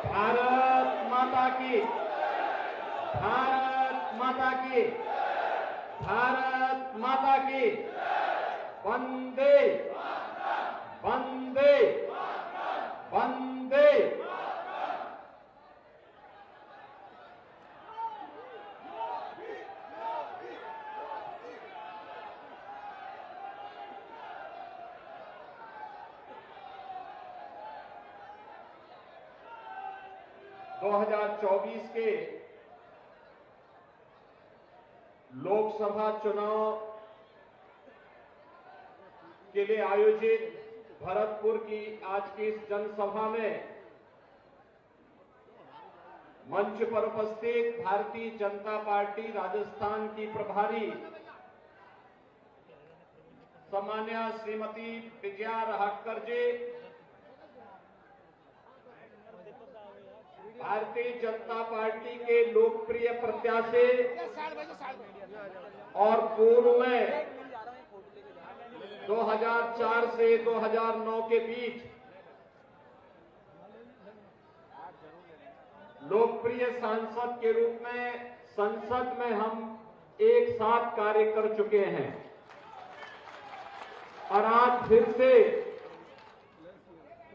भारत माता की, भारत माता की, भारत माता की, वंदे वंदे वंदे। दो 2024 के लोकसभा चुनाव के लिए आयोजित भरतपुर की आज की इस जनसभा में मंच पर उपस्थित भारतीय जनता पार्टी राजस्थान की प्रभारी सम्मान्य श्रीमती विजया रहाटकर जी, भारतीय जनता पार्टी के लोकप्रिय प्रत्याशी और पूर्व में 2004 से 2009 के बीच लोकप्रिय सांसद के रूप में संसद में हम एक साथ कार्य कर चुके हैं और आज फिर से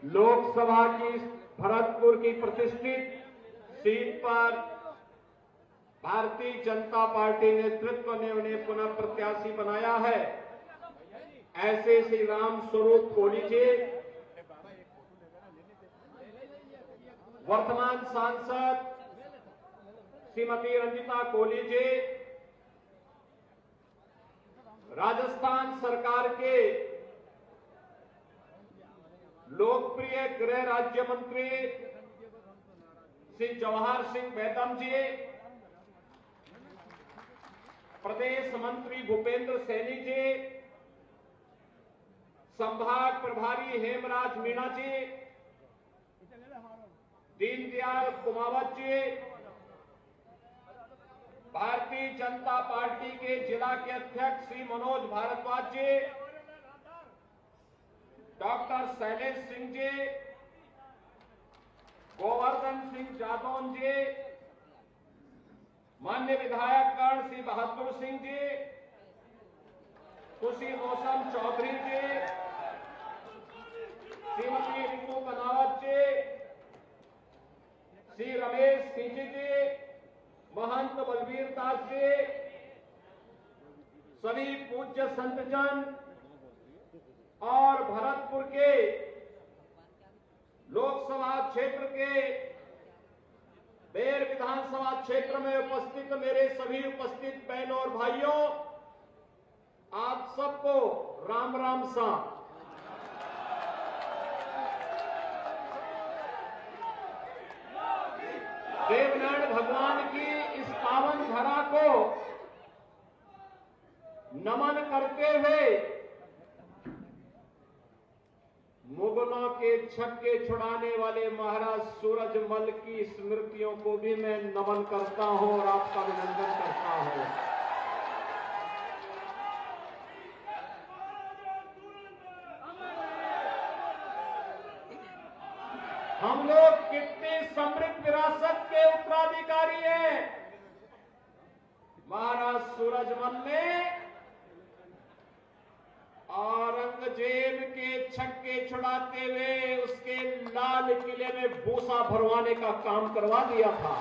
लोकसभा की भरतपुर की प्रतिष्ठित सीट पर भारतीय जनता पार्टी नेतृत्व ने उन्हें पुनः प्रत्याशी बनाया है। ऐसे श्री राम स्वरूप कोहली जी, वर्तमान सांसद श्रीमती रंजिता कोहली जी, राजस्थान सरकार के लोकप्रिय गृह राज्य मंत्री श्री जवाहर सिंह बेदम जी, प्रदेश मंत्री भूपेंद्र सैनी जी, संभाग प्रभारी हेमराज मीणा जी, दीनदयाल कुमावत जी, भारतीय जनता पार्टी के जिला के अध्यक्ष श्री मनोज भारद्वाज जी, डॉक्टर शैलेश सिंह जी, गोवर्धन सिंह जादौन जी, मान्य विधायकगण श्री बहादुर सिंह जी, खुशी मौसम चौधरी जी, श्रीमती रितु बनावत जी, श्री रमेश सिंह जी, महंत बलबीर दास जी, सभी पूज्य संतजन और भरतपुर के लोकसभा क्षेत्र के बेर विधानसभा क्षेत्र में उपस्थित मेरे सभी उपस्थित बहनों और भाइयों, आप सबको राम राम सा। देवनारायण भगवान की इस पावन धरा को नमन करते हुए मुगलों के छक्के छुड़ाने वाले महाराज सूरजमल की स्मृतियों को भी मैं नमन करता हूं और आपका अभिनंदन करता हूं। हम लोग कितनी समृद्ध विरासत के उत्तराधिकारी हैं। महाराज सूरजमल ने औरंगजेब के छक्के छुड़ाते हुए उसके लाल किले में भूसा भरवाने का काम करवा दिया था।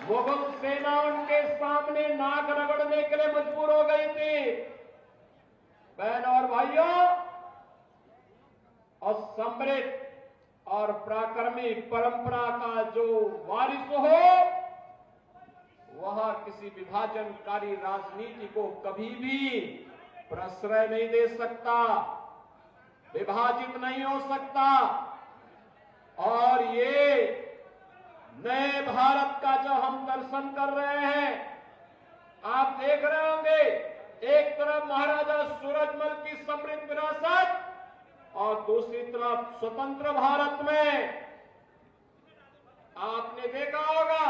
मुगल सेना उनके सामने नाक रगड़ने के लिए मजबूर हो गई थी। बहनों और भाइयों, और समृद्ध और पराक्रमी परंपरा का जो वारिस हो, वह किसी विभाजनकारी राजनीति को कभी भी प्रश्रय नहीं दे सकता, विभाजित नहीं हो सकता। और ये नए भारत का जो हम दर्शन कर रहे हैं, आप देख रहे होंगे, एक तरफ महाराजा सूरजमल की समृद्ध विरासत और दूसरी तरफ स्वतंत्र भारत में आपने देखा होगा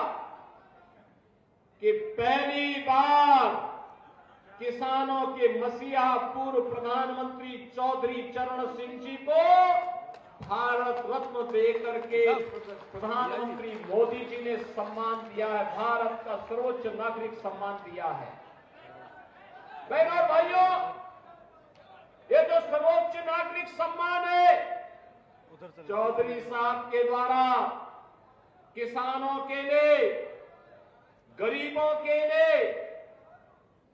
कि पहली बार किसानों के मसीहा पूर्व प्रधानमंत्री चौधरी चरण सिंह जी को भारत रत्न देकर के प्रधानमंत्री मोदी जी ने सम्मान दिया है, भारत का सर्वोच्च नागरिक सम्मान दिया है। बहनों और भाइयों, ये जो सर्वोच्च नागरिक सम्मान है, चौधरी साहब के द्वारा किसानों के लिए, गरीबों के लिए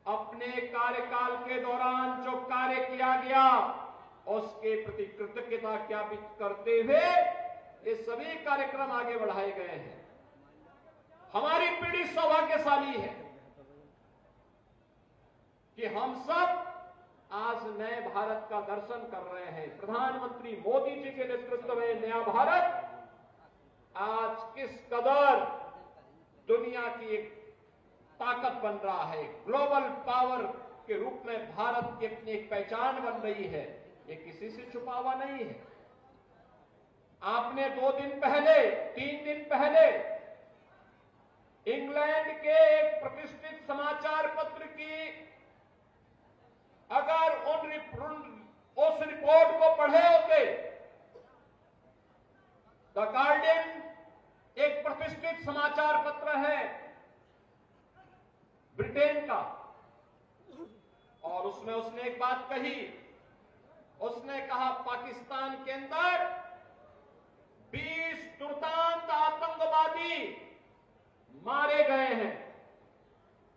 अपने कार्यकाल के दौरान जो कार्य किया गया, उसके प्रति कृतज्ञता ज्ञापित करते हुए ये सभी कार्यक्रम आगे बढ़ाए गए हैं। हमारी पीढ़ी सौभाग्यशाली है कि हम सब आज नए भारत का दर्शन कर रहे हैं। प्रधानमंत्री मोदी जी के नेतृत्व में नया भारत आज किस कदर दुनिया की एक ताकत बन रहा है, ग्लोबल पावर के रूप में भारत की अपनी एक पहचान बन रही है, ये किसी से छुपा हुआ नहीं है। आपने 2 दिन पहले, 3 दिन पहले इंग्लैंड के एक प्रतिष्ठित समाचार पत्र की अगर उस रिपोर्ट को पढ़े होते, द गार्डियन एक प्रतिष्ठित समाचार पत्र है ब्रिटेन का, और उसमें उसने एक बात कही। उसने कहा पाकिस्तान के अंदर 20 दुर्दांत आतंकवादी मारे गए हैं,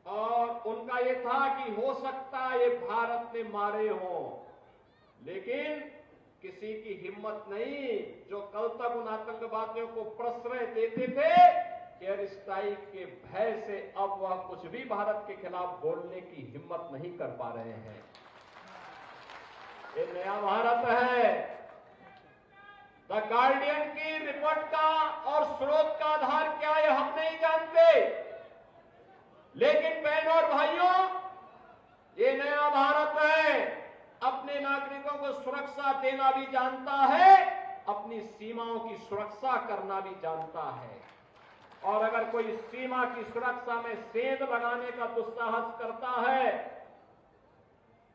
और उनका यह था कि हो सकता है ये भारत ने मारे हों, लेकिन किसी की हिम्मत नहीं जो कल तक उन आतंकवादियों को प्रश्रय देते थे, एयर स्ट्राइक के भय से अब वह कुछ भी भारत के खिलाफ बोलने की हिम्मत नहीं कर पा रहे हैं। ये नया भारत है। द गार्डियन की रिपोर्ट का और स्रोत का आधार क्या है हम नहीं जानते, लेकिन बहनों और भाइयों, ये नया भारत है, अपने नागरिकों को सुरक्षा देना भी जानता है, अपनी सीमाओं की सुरक्षा करना भी जानता है। और अगर कोई सीमा की सुरक्षा में सेंध लगाने का दुस्साहस करता है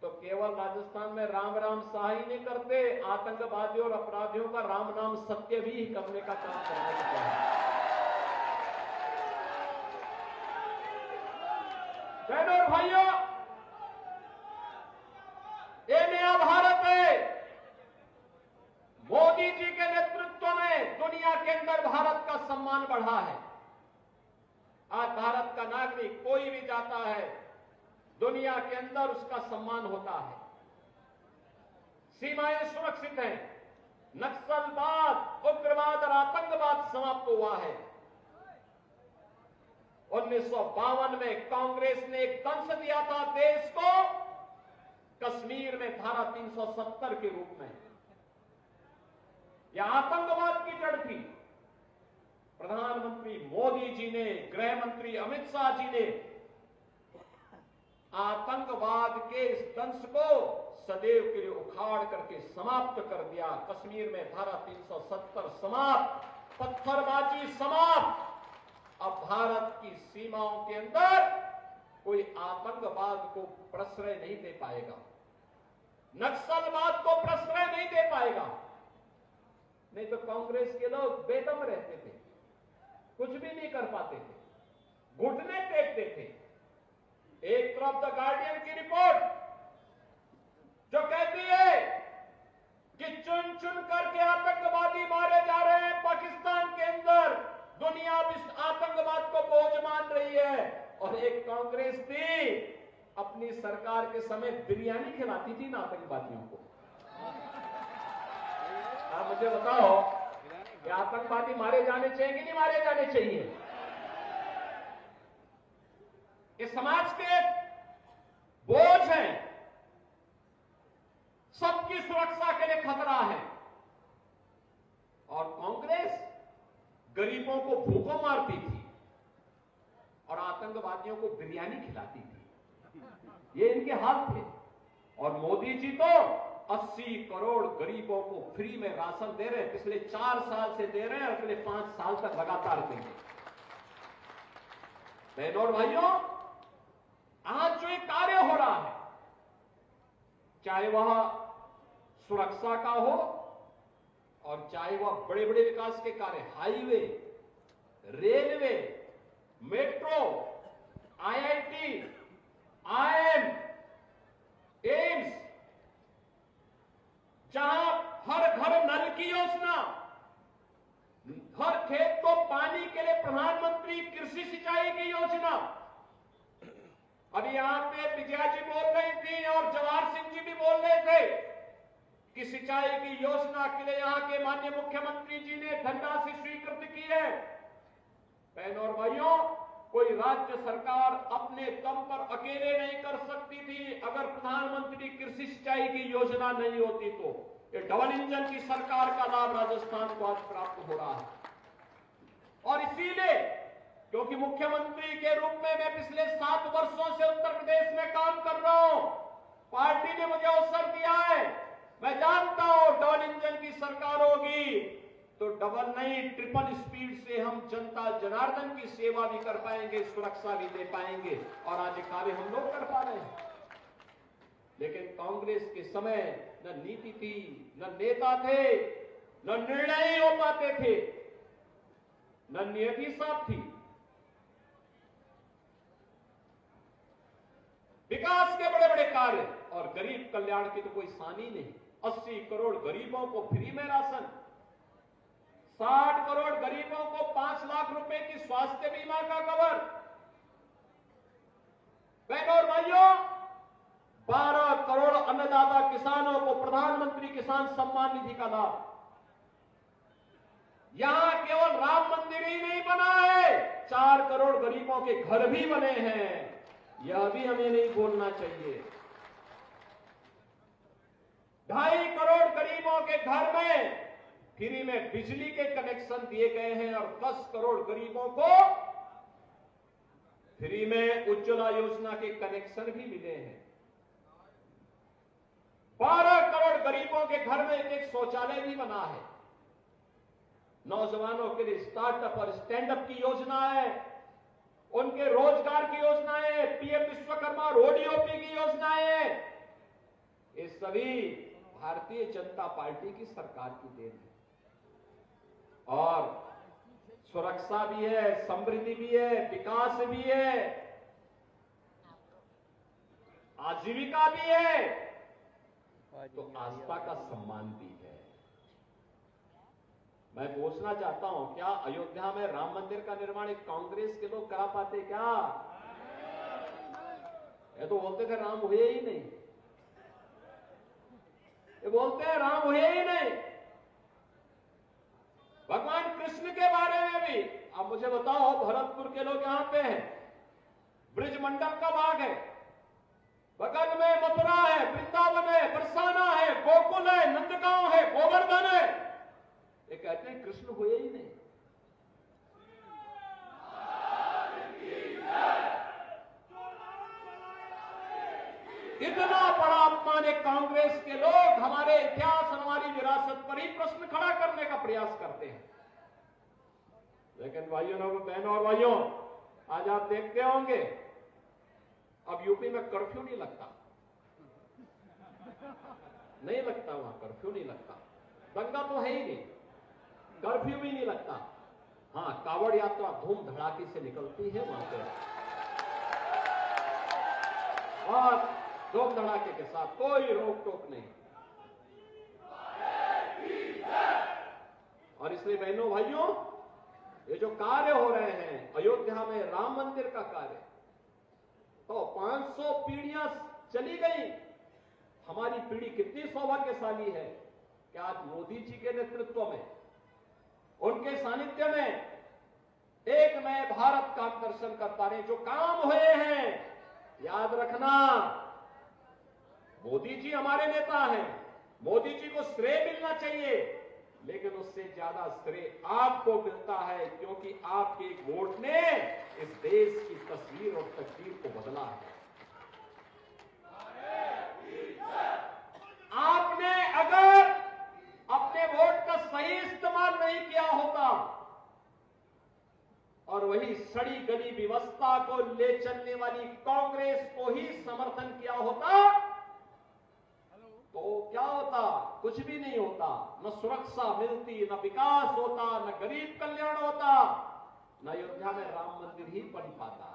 तो केवल राजस्थान में राम राम शाह ही नहीं करते, आतंकवादियों और अपराधियों का राम नाम सत्य भी करने का काम करने का है। बहनों और भाइयों, ये नया भारत है। मोदी जी के नेतृत्व में दुनिया के अंदर भारत का सम्मान बढ़ा है। आज भारत का नागरिक कोई भी जाता है, दुनिया के अंदर उसका सम्मान होता है। सीमाएं सुरक्षित हैं, नक्सलवाद, उग्रवाद और आतंकवाद समाप्त हुआ है। 1952 में कांग्रेस ने एक दंश दिया था देश को, कश्मीर में धारा 370 के रूप में। यह आतंकवाद की जड़ थी। प्रधानमंत्री मोदी जी ने, गृह मंत्री अमित शाह जी ने आतंकवाद के इस दंश को सदैव के लिए उखाड़ करके समाप्त कर दिया। कश्मीर में धारा 370 समाप्त, पत्थरबाजी समाप्त। अब भारत की सीमाओं के अंदर कोई आतंकवाद को प्रश्रय नहीं दे पाएगा, नक्सलवाद को प्रश्रय नहीं दे पाएगा। नहीं तो कांग्रेस के लोग बेदम रहते थे, कुछ भी नहीं कर पाते थे, घुटने टेकते थे। एक तरफ द गार्डियन की रिपोर्ट जो कहती है कि चुन चुन करके आतंकवादी मारे जा रहे हैं पाकिस्तान के अंदर, दुनिया अब इस आतंकवाद को बोझ मान रही है। और एक कांग्रेस थी, अपनी सरकार के समय बिरयानी खिलाती थी ना आतंकवादियों को। आप मुझे बताओ कि आतंकवादी मारे जाने चाहिए कि नहीं मारे जाने चाहिए? इस समाज के बोझ हैं, सबकी सुरक्षा के लिए खतरा है। और कांग्रेस गरीबों को भूखों मारती थी और आतंकवादियों को बिरयानी खिलाती थी। ये इनके हाल थे। और मोदी जी तो 80 करोड़ गरीबों को फ्री में राशन दे रहे हैं, पिछले 4 साल से दे रहे हैं और अगले 5 साल तक लगातार देंगे। बहनों और भाइयों, आज जो एक कार्य हो रहा है, चाहे वह सुरक्षा का हो, और चाहे वह बड़े बड़े विकास के कार्य, highway, railway, metro, IIT, IIM, AIIMS, जहां हर घर नल की योजना, हर खेत को पानी के लिए प्रधानमंत्री कृषि सिंचाई की योजना। अभी यहां पे विजया जी बोल रही थी और जवाहर सिंह जी भी बोल रहे थे कि सिंचाई की योजना के लिए यहां के माननीय मुख्यमंत्री जी ने धनराशि स्वीकृत की है। बहनों और भाइयों, कोई राज्य सरकार अपने दम पर अकेले नहीं कर सकती थी अगर प्रधानमंत्री कृषि सिंचाई की योजना नहीं होती तो। ये डबल इंजन की सरकार का लाभ राजस्थान को आज प्राप्त हो रहा है। और इसीलिए क्योंकि मुख्यमंत्री के रूप में मैं पिछले 7 वर्षों से उत्तर प्रदेश में काम कर रहा हूं, पार्टी ने मुझे अवसर दिया है, मैं जानता हूं डबल इंजन की सरकार होगी तो डबल नहीं, ट्रिपल स्पीड से हम जनता जनार्दन की सेवा भी कर पाएंगे, सुरक्षा भी दे पाएंगे। और आज कार्य हम लोग कर पा रहे हैं। लेकिन कांग्रेस के समय न नीति थी, न नेता थे, न निर्णय हो पाते थे, न नियति साफ थी। विकास के बड़े बड़े कार्य और गरीब कल्याण की तो कोई सानी नहीं। 80 करोड़ गरीबों को फ्री में राशन, 60 करोड़ गरीबों को 5 लाख रुपए की स्वास्थ्य बीमा का कवर। बहनों और भाइयों, 12 करोड़ अन्नदाता किसानों को प्रधानमंत्री किसान सम्मान निधि का लाभ। यहां केवल राम मंदिर ही नहीं बना है, 4 करोड़ गरीबों के घर भी बने हैं। यह भी हमें नहीं बोलना चाहिए। 2.5 करोड़ गरीबों के घर में फ्री में बिजली के कनेक्शन दिए गए हैं और 10 करोड़ गरीबों को फ्री में उज्ज्वला योजना के कनेक्शन भी मिले हैं। 12 करोड़ गरीबों के घर में एक शौचालय भी बना है। नौजवानों के लिए स्टार्टअप और स्टैंडअप की योजना है, उनके रोजगार की योजनाएं, पीएम विश्वकर्मा और ओडीओपी की योजनाएं, ये सभी भारतीय जनता पार्टी की सरकार की देन है। और सुरक्षा भी है, समृद्धि भी है, विकास भी है, आजीविका भी है, तो आस्था का सम्मान भी है। मैं पूछना चाहता हूं, क्या अयोध्या में राम मंदिर का निर्माण एक कांग्रेस के लोग करा पाते क्या? ये तो बोलते थे राम हुए ही नहीं, ये बोलते हैं राम हुए ही नहीं। भगवान कृष्ण के बारे में भी अब मुझे बताओ, भरतपुर के लोग यहां पे हैं, ब्रिज मंडल का भाग है, बगल में मथुरा है, वृंदावन है, बरसाना है, गोकुल है, नंदगांव है, गोवर्धन है। ये कहते हैं कृष्ण हुए ही नहीं। इतना बड़ा अपमान है कांग्रेस के लोग हमारे इतिहास और हमारी विरासत पर ही प्रश्न खड़ा करने का प्रयास करते हैं। लेकिन भाइयों, बहनों और भाइयों, आज आप देखते होंगे अब यूपी में कर्फ्यू नहीं लगता, नहीं लगता, वहां कर्फ्यू नहीं लगता। दंगा तो है ही नहीं, कर्फ्यू भी नहीं लगता। हां, कावड़ यात्रा धूम धड़ाके से निकलती है वहां पे, और धूम धड़ाके के साथ, कोई रोक टोक नहीं। और इसलिए बहनों भाइयों, ये जो कार्य हो रहे हैं अयोध्या में राम मंदिर का कार्य, तो 500 पीढ़ियां चली गई। हमारी पीढ़ी कितनी सौभाग्यशाली है कि आज मोदी जी के नेतृत्व में, उनके सानिध्य में एक नए भारत का दर्शन कर पा रहे हैं। जो काम हुए हैं, याद रखना, मोदी जी हमारे नेता हैं, मोदी जी को श्रेय मिलना चाहिए, लेकिन उससे ज्यादा श्रेय आपको मिलता है, क्योंकि आपके एक वोट ने इस देश की तस्वीर और तकदीर को बदला है। आपने अगर अपने वोट का सही इस्तेमाल नहीं किया होता और वही सड़ी गली व्यवस्था को ले चलने वाली कांग्रेस को ही समर्थन किया होता, तो क्या होता? कुछ भी नहीं होता। न सुरक्षा मिलती, न विकास होता, न गरीब कल्याण होता, न अयोध्या में राम मंदिर ही बन पाता।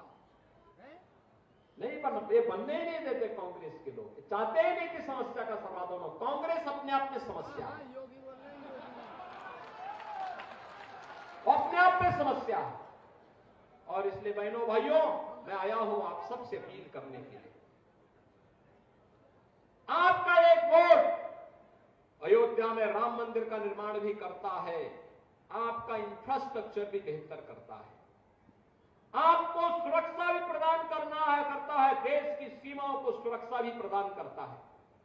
नहीं बनने ही नहीं देते कांग्रेस के लोग। चाहते ही नहीं कि समस्या का समाधान हो। कांग्रेस अपने आप में समस्या है, अपने आप में समस्या है। और इसलिए बहनों भाइयों, मैं आया हूं आप सबसे अपील करने के लिए। आपका एक वोट अयोध्या में राम मंदिर का निर्माण भी करता है, आपका इंफ्रास्ट्रक्चर भी बेहतर करता है, आपको सुरक्षा भी प्रदान करता है, देश की सीमाओं को सुरक्षा भी प्रदान करता है।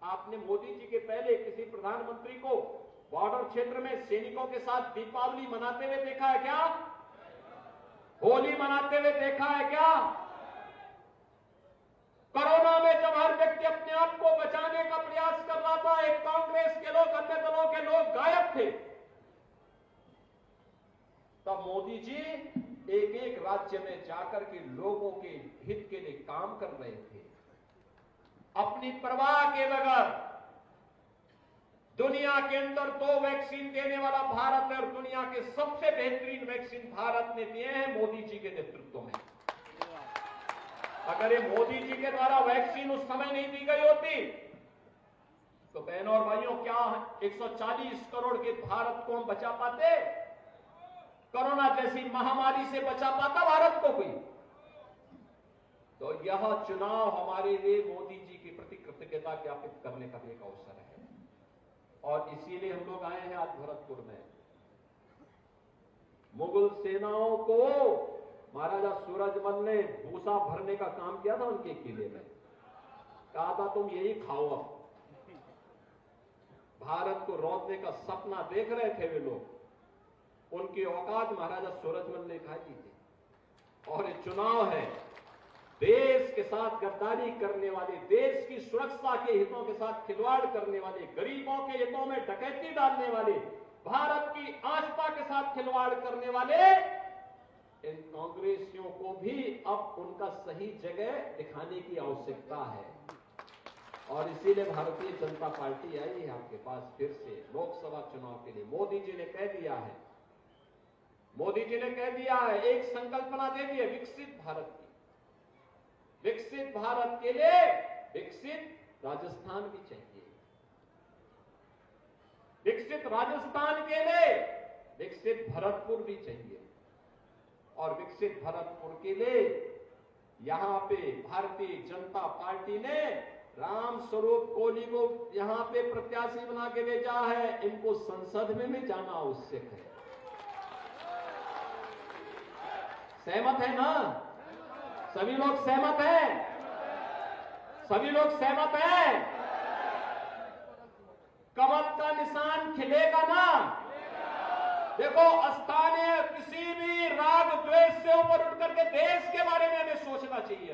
आपने मोदी जी के पहले किसी प्रधानमंत्री को बॉर्डर क्षेत्र में सैनिकों के साथ दीपावली मनाते हुए देखा है क्या? होली मनाते हुए देखा है क्या? कोरोना में जब हर व्यक्ति अपने आप को बचाने का प्रयास कर रहा था, एक कांग्रेस के लोग, अन्य दलों के लोग गायब थे, तब मोदी जी एक एक राज्य में जाकर के लोगों के हित के लिए काम कर रहे थे, अपनी परवाह के बगैर। दुनिया के अंदर 2 वैक्सीन देने वाला भारत है और दुनिया के सबसे बेहतरीन वैक्सीन भारत ने दिए हैं मोदी जी के नेतृत्व में। अगर ये मोदी जी के द्वारा वैक्सीन उस समय नहीं दी गई होती तो बहनों और भाइयों, क्या 140 करोड़ के भारत को हम बचा पाते? कोरोना जैसी महामारी से बचा पाता भारत को कोई? तो यह चुनाव हमारे लिए मोदी जी के प्रति कृतज्ञता ज्ञापित करने का भी एक अवसर है। और इसीलिए हम लोग आए हैं आज भरतपुर में। मुगल सेनाओं को महाराजा सूरजमल ने भूसा भरने का काम किया था उनके किले में। कहा था तुम यही खाओ। अब भारत को रोकने का सपना देख रहे थे वे लोग, उनकी औकात महाराजा सूरजमल ने खाई थी। और ये चुनाव है, देश के साथ गद्दारी करने वाले, देश की सुरक्षा के हितों के साथ खिलवाड़ करने वाले, गरीबों के हितों में डकैती डालने वाले, भारत की आस्था के साथ खिलवाड़ करने वाले इन कांग्रेसियों को भी अब उनका सही जगह दिखाने की आवश्यकता है। और इसीलिए भारतीय जनता पार्टी आई है आपके पास फिर से लोकसभा चुनाव के लिए। मोदी जी ने कह दिया है, मोदी जी ने कह दिया है, एक संकल्पना दे दी है विकसित भारत की। विकसित भारत के लिए विकसित राजस्थान भी चाहिए, विकसित राजस्थान के लिए विकसित भरतपुर भी चाहिए। और विकसित भरतपुर के लिए यहां पे भारतीय जनता पार्टी ने राम स्वरूप कोहली को यहां पे प्रत्याशी बना के भेजा है। इनको संसद में भी जाना आवश्यक है। सहमत है ना? सभी लोग सहमत हैं? सभी लोग सहमत हैं? कमल का निशान खिलेगा ना? देखो, स्थानीय किसी भी राग द्वेष से ऊपर उठ करके देश के बारे में हमें सोचना चाहिए।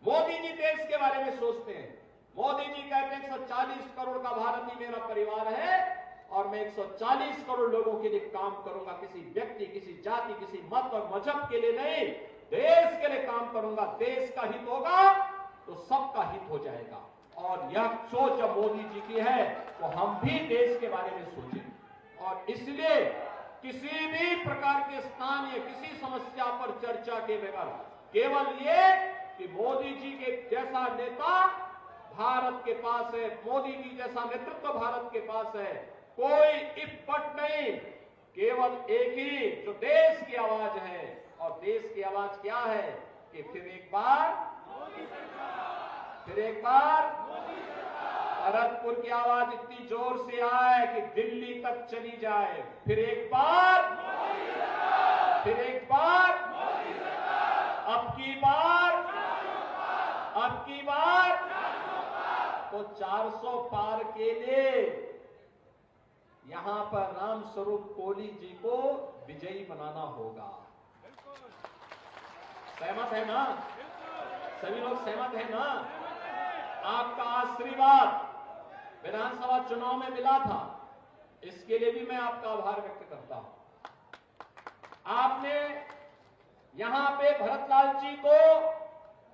मोदी जी देश के बारे में सोचते हैं। मोदी जी कहते हैं 140 करोड़ का भारत ही मेरा परिवार है और मैं 140 करोड़ लोगों के लिए काम करूंगा। किसी व्यक्ति, किसी जाति, किसी मत और मजहब के लिए नहीं, देश के लिए काम करूंगा। देश का हित होगा तो सबका हित हो जाएगा। और यह सोच जब मोदी जी की है तो हम भी देश के बारे में सोचें। और इसलिए किसी भी प्रकार के स्थानीय किसी समस्या पर चर्चा के बगैर केवल ये कि मोदी जी के जैसा नेता भारत के पास है, मोदी जी जैसा नेतृत्व भारत के पास है, कोई इफ बट नहीं, केवल एक ही जो देश की आवाज है। और देश की आवाज क्या है कि फिर एक बार भरतपुर की आवाज इतनी जोर से आए कि दिल्ली तक चली जाए। फिर एक बार अब की बार तो 400 पार के लिए यहां पर राम स्वरूप कोहली जी को विजयी बनाना होगा। सहमत है ना? सभी लोग सहमत है ना? आपका आशीर्वाद विधानसभा चुनाव में मिला था, इसके लिए भी मैं आपका आभार व्यक्त करता हूं। आपने यहां पे भरतलाल जी को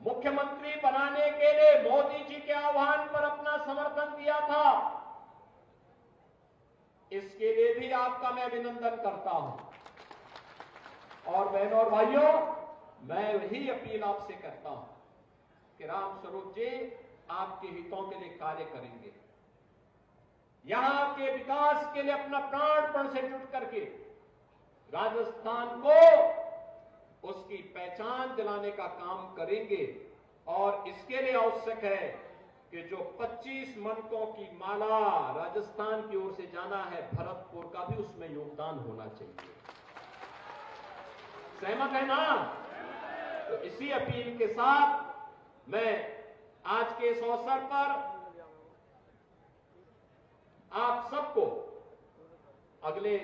मुख्यमंत्री बनाने के लिए मोदी जी के आह्वान पर अपना समर्थन दिया था, इसके लिए भी आपका मैं अभिनंदन करता हूं। और बहनों और भाइयों, मैं वही अपील आपसे करता हूं कि राम स्वरूप जी आपके हितों के लिए कार्य करेंगे, यहां के विकास के लिए अपना प्राणपण से जुट करके राजस्थान को उसकी पहचान दिलाने का काम करेंगे। और इसके लिए आवश्यक है कि जो 25 मनकों की माला राजस्थान की ओर से जाना है, भरतपुर का भी उसमें योगदान होना चाहिए। सहमत है ना? तो इसी अपील के साथ मैं आज के इस अवसर पर आप सबको अगले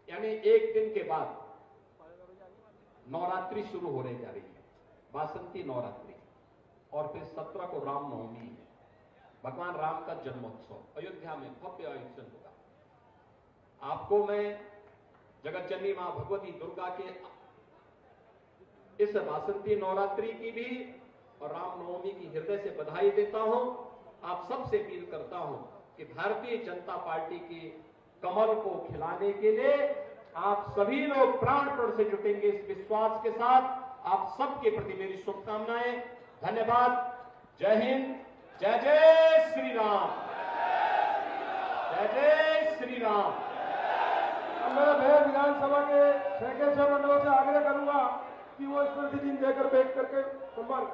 यानी एक दिन के बाद नवरात्रि शुरू होने जा रही है, वासंती नवरात्रि, और फिर 17 को रामनवमी है, भगवान राम का जन्मोत्सव अयोध्या में भव्य आयोजन होगा। आपको मैं जगत जननी मां भगवती दुर्गा के इस वासंती नवरात्रि की भी और रामनवमी की हृदय से बधाई देता हूं। आप सबसे अपील करता हूं कि भारतीय जनता पार्टी की कमल को खिलाने के लिए आप सभी लोग प्राणपण से जुटेंगे, इस विश्वास के साथ आप सबके प्रति मेरी शुभकामनाएं। धन्यवाद। जय हिंद, जय जय श्री राम, जय जय श्री राम। मैं भैया विधानसभा के 6 मंडलों से आग्रह करूंगा कि वो स्मृति चिन्ह देकर बैठ करके सम्मान